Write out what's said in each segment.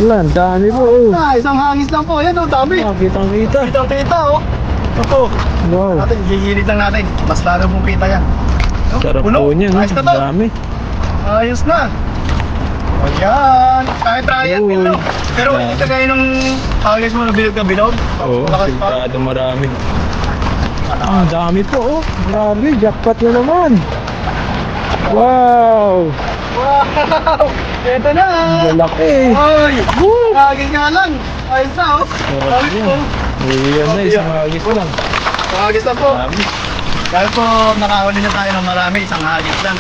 Wala, ang dami po. Isang hangis lang po. Ayan, dami. Kitang-kita. Kitang-kita, Ito. Wow. Natin, gigilid lang natin. Mas lalo pong kita yan. Sarap Puno. po niyan. Ayos na to. Dami. Ayos na. Ayan. Kahit ryan, bilog. Pero hindi kagaya nung hangis mo na bilog na bilog. Oo, Malakas pa. sigurado marami. Dami po. Grabe, jackpot na naman. Wow. Wow! Ito na! Malaki. Ay! Hagis nga lang! Ayos na, Sarap Hagis yan. po. Iyan na, isang hagis lang. Hagis na po. Dami. Dahil po nakahuli na tayo ng marami, isang hagis lang.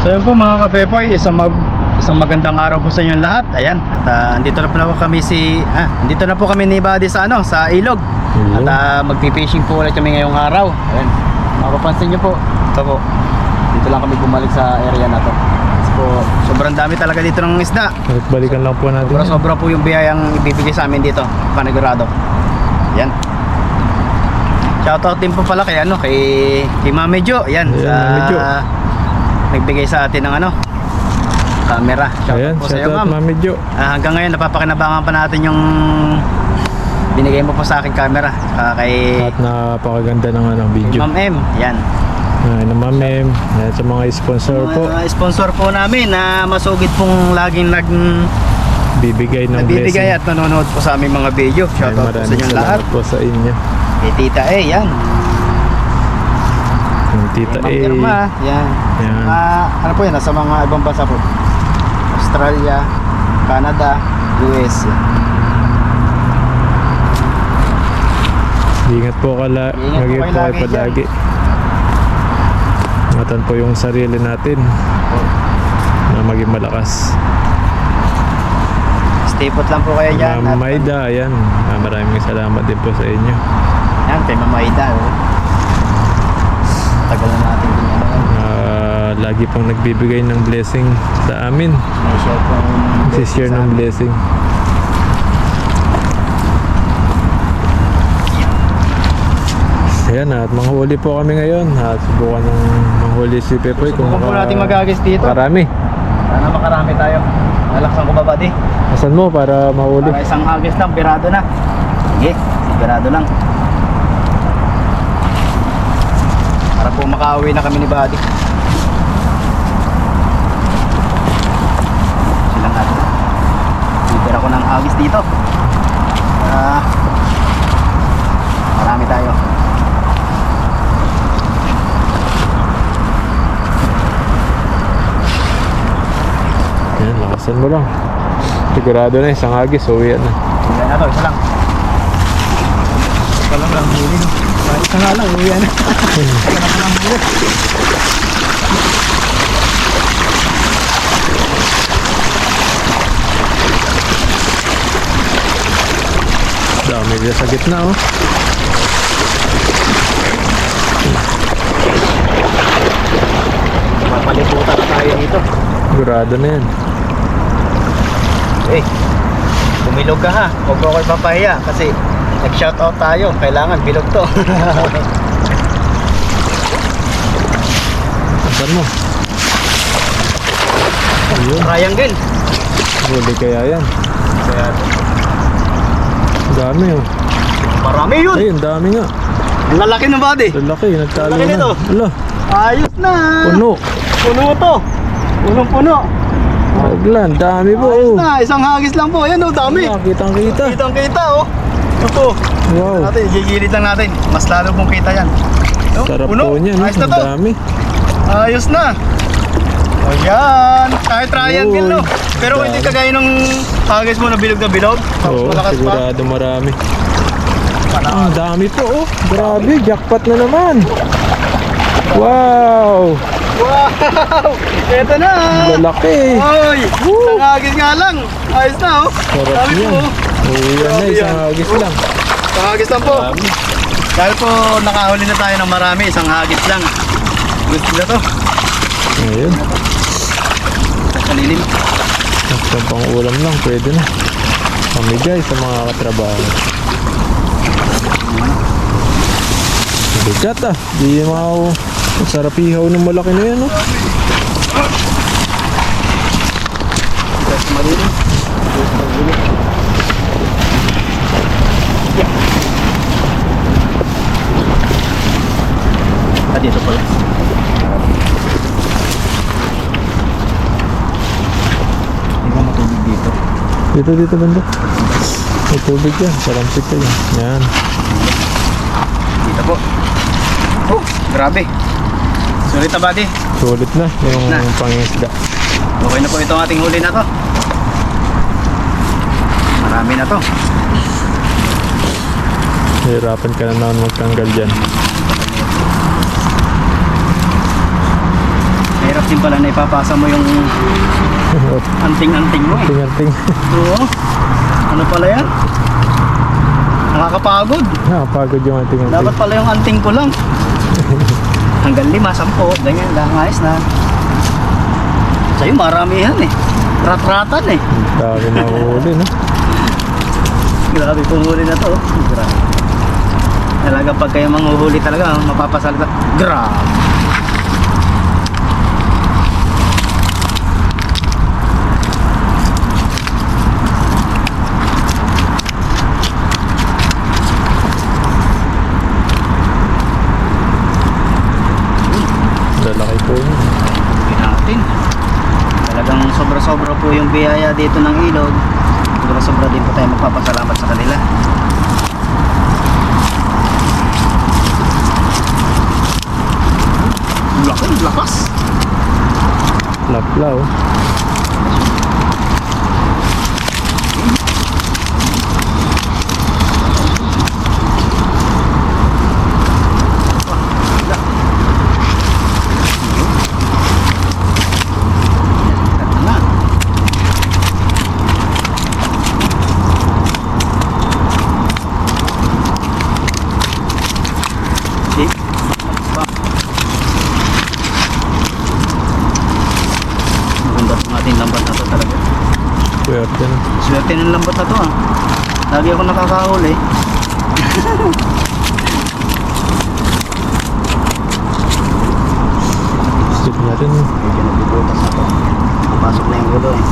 So yun po mga kapepoy, isang magandang araw po sa inyo lahat. Ayan, at andito na po kami andito na po kami ni Buddy sa sa ilog. At magpi-fishing po ulit kami ngayong araw. Ayan. Mapapansin niyo po, ito po. Dito lang kami bumalik sa area na to. Kasi po, sobrang dami talaga dito ng isda. Balikan lang po natin. Sobra po yung biyayang ibibigay sa amin dito, panigurado. Ayan. Shoutout din po pala kay kay Mami Jo. Ayan, Mami Jo. Nagbigay sa atin ng camera. Ayan, Po sa iyo, shoutout ma'am. Mami Jo. Hanggang ngayon napapakinabangan pa natin yung binigay mo po sa akin camera. Saka kay At napakaganda ng video. Ma'am M. Yan. Ayan, Ma'am Em. Ayan, sa mga sponsor po. Mga sponsor po namin na masugid pong laging Bibigay ng nagbibigay blessing. at nanonood po sa aming mga video. Ayan, Shoutout po sa maraming inyong lahat. salamat po sa inyo. Kay Tita A. Yan. Yung Tita Ma'am A. Irma. Yan. Yan. Ano po yan? Sa mga ibang bansa po. Australia, Canada, US. Ingat po kala. Ingat po Mag-ingat kayo po kayo lagi palagi. Ingatan po yung sarili natin na maging malakas. Stay put lang po kayo dyan. Ma'am Maida, ayan. Maraming salamat din po sa inyo. Yan, kay Mama Ida. Tagal na natin din Lagi pong nagbibigay ng blessing sa amin. may share po Share ng blessing. Ayan, at manghuli po kami ngayon. At subukan ng manghuli si Pepoy. Subukan po natin mag-agis dito. Marami. Sana makarami tayo. Nalaksan ko ba, Buddy? Asan mo para mahuli? Para isang agis lang, birado na. Sige, birado lang. Para po makauwi na kami ni Buddy. Silang natin. Bibira ko ng agis dito. Marami tayo. Ayan, lakasan mo lang. Sigurado na isang agis, uwi na. Hindi na to, isa lang. Isa lang huli. Isa nga lang, uwi na. Isa lang huli. Dami dyan sa gitna, oh. Mapaliputan na tayo dito. Sigurado na yan. Bumilog ka ha. Huwag ko kayo papahiya kasi nag-shoutout tayo. Kailangan bilog to. Asan mo? Ayun, Triangle. huli kaya yan. Kaya Dami, oh. marami yun. Ayun, dami nga. Ang lalaki ng body. Lalaki, nagtalo Laki na. nito. Ala, Ayos na. puno. Puno to. Punong-puno. Aglan, dami po, Ayos oh. na. Isang hagis lang po. Ayan dami. Kitang-kita. Kitang-kita Ito. Wow. Natin, gigilid lang natin. Mas lalo pong kita yan. Sarap Puno. po niyan, Ayos na ang to. dami. Ayos na. Ayan. Kahit triangle, no? Pero Dami. hindi kagaya ng hagis mo na bilog. Oo, Malakas pa. sigurado marami. Ang dami po, oh. Grabe, jackpot na naman. Wow. Wow! Ito na! Lalaki. Ay! Woo! Isang hagis nga lang! Ayos na oh! Sarap Sabi yan. po! Uwi na, Grabe isang yan. hagis lang. Isang hagis lang po! Dami. Dahil po nakahuli na tayo ng marami, isang hagis lang. Gusto na to. Ayun. Sa lilim. Basta pang ulam lang, pwede na. Pamigay sa mga katrabaho. Bigat ah. Di mga sarap ihaw ng malaki na yan, no? Guys, marino. Dito pala. Hindi mo matubig dito. Dito banda. May tubig yan. Salamsik ka yan. Yan. Dito po. Oh, grabe. Sulit na buddy. Sulit na yung Na. pangingisda. Okay na po itong ating huli na to. Marami na to. Hirapan ka na naman magtanggal dyan. Mahirap din pala na ipapasa mo yung anting-anting mo eh. Ting-ting. Oo. Ano pala yan? Nakakapagod. Nakapagod yung ting-ting. Dapat pala yung anting ko lang. Hanggang 5, 10, ganyan lang, ayos na. Sa'yo maramihan eh. Rat-ratan eh. Dami na huli, no? Grabe pong huli na to. Grabe. Talaga pag kayo manghuhuli talaga, mapapasalita. Grabe. Lalaki po yun. Hindi natin. Talagang sobra-sobra po yung biyaya dito ng ilog. Sobra-sobra din po tayo magpapasalamat sa kanila. Laki, lakas. Laplaw. Na. Okay. Maganda po ating lambat na to talaga. Swerte na. Swerte ng lambat na to ah. Lagi ako nakakahuli. Stick natin. Medyo nagbubutas na to. Pasok na yung gulo eh.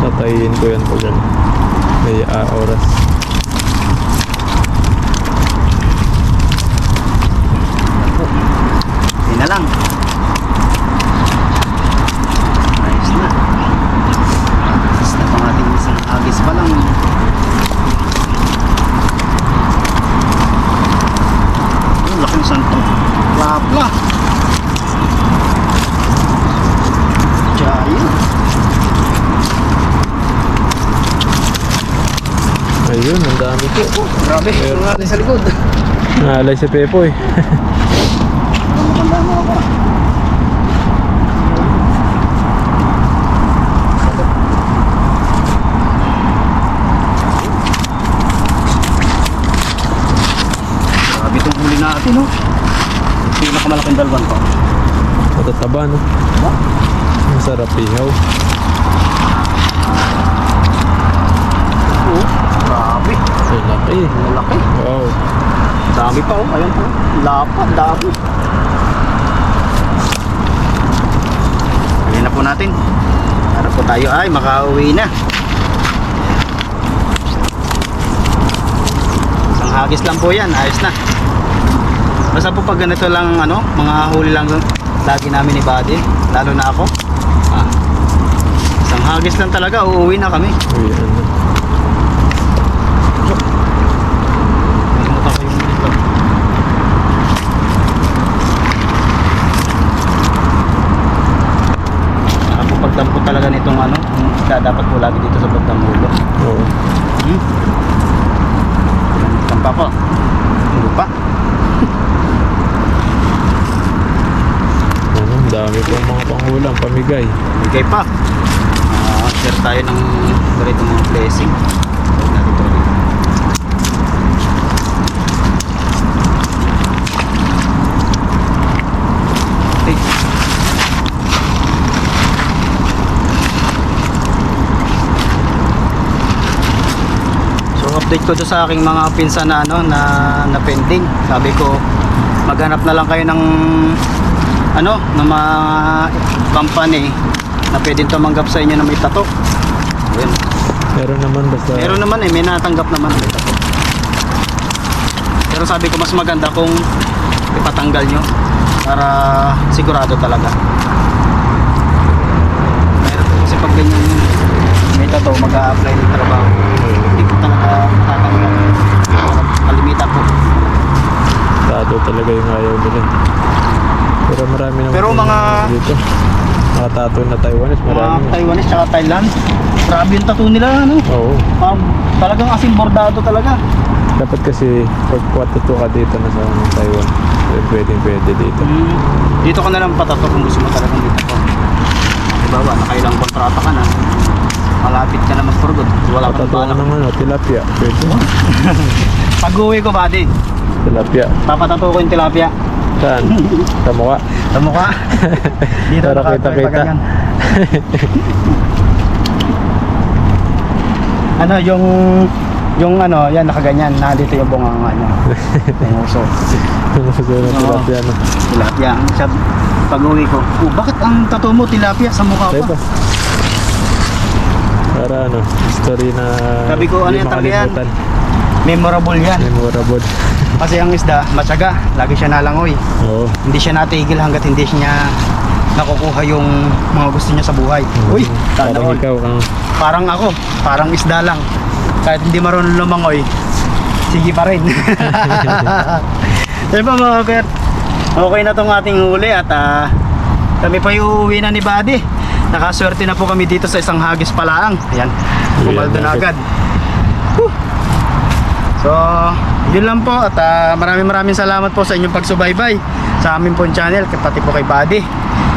Tatayin ko yan pag may oras. Hindi na lang. Ayos na. Ayos na pang ating isang agis pa lang. Ang laking santo. Lapla. Jaya. Ayun, ang dami po. Grabe. Ang natin sa likod. Naalay si Pepo eh. Ang maganda mo ako. Grabe itong huli natin, no? Pinakamalaking dalwan pa. Matataba, no? Diba? Masarap ihaw. Oo. Grabe. Ang laki. Ang laki. Wow. Dami pa, oh. Ayan po. Lapad, dami. Ayan na po natin. Para po tayo ay makauwi na. Isang hagis lang po yan. Ayos na. Basta po pag ganito lang, ano, mga huli lang lagi namin ni Buddy. Lalo na ako. Isang hagis lang talaga. Uuwi na kami. Uy, ano. Nakalimutan ko yung dito. Saka po pagdampo talaga nitong ano, dapat po lagi dito sa pagdamulo. Oo. Tampa ko. Lupa. Ano, ang dami po mga panghulang, pamigay. Bigay pa. Share tayo ng ganito mga blessing. Huwag natin ito rin. update ko to sa aking mga pinsan na ano na pending. Sabi ko maghanap na lang kayo ng ano ng mga company na pwedeng tumanggap sa inyo na may tato. Yun. Meron naman basta. Meron naman may natanggap naman may tato. Pero sabi ko mas maganda kung ipatanggal nyo para sigurado talaga. Meron po kasi pag ganyan may tato mag-a-apply ng trabaho. Hindi ko talaga tatanggal. Kalimitan po. Tato talaga yung ayaw nila. Pero marami naman. Pero mga- dito. Mga tato na Taiwanese, Mga marami. Taiwanese tsaka Thailand. Grabe yung tattoo nila ano. Oo. Talagang asin bordado talaga. Dapat kasi pag patuto ka dito na sa Taiwan, pwede dito. Dito ka na lang patato kung gusto mo talagang dito ko. Diba ba, nakailang kontrata ka na. Malapit ka na mag-forgot. Wala kang Patuto ka balak. naman, tilapia. Pwede. Pag uwi ko buddy, Tilapia. papatato ko yung tilapia. Saan? Sa mukha. Sa mukha. Dito Para nakatuloy kita-kita. pa ganyan. Ano yung ano, yan nakaganyan, nandito yung bunganga niya. Yung uso. Gusto na tilapia, no? Tilapia. Siya, pag-uwi ko, bakit ang tattoo mo tilapia sa mukha Tayo pa? pa. Para ano, story na Sabi ko, ano hindi yan, talaga yan? makalimutan. Memorable yan. Memorable. Kasi ang isda, matyaga. Lagi siya nalangoy. Oo. Hindi siya natigil hanggat hindi niya nakukuha yung mga gusto niya sa buhay. Uy, sana Parang all. ikaw kang Parang ako, parang isda lang. Kahit hindi marunong lumangoy, sige pa rin. Diba mga kert? Okay na tong ating huli at kami pa uuwi na ni Buddy. Nakaswerte na po kami dito sa isang hagis palaang. Ayan, kumaldo na agad. Whew. So, yun lang po at maraming salamat po sa inyong pagsubaybay sa aming pong channel, pati po kay Buddy.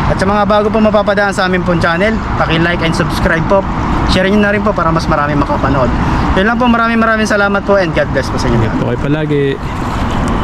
At sa mga bago po mapapadaan sa aming pong channel, paki-like and subscribe po. Share nyo na rin po para mas marami makapanood. Yun lang po, maraming salamat po and God bless po sa inyo. okay palagi.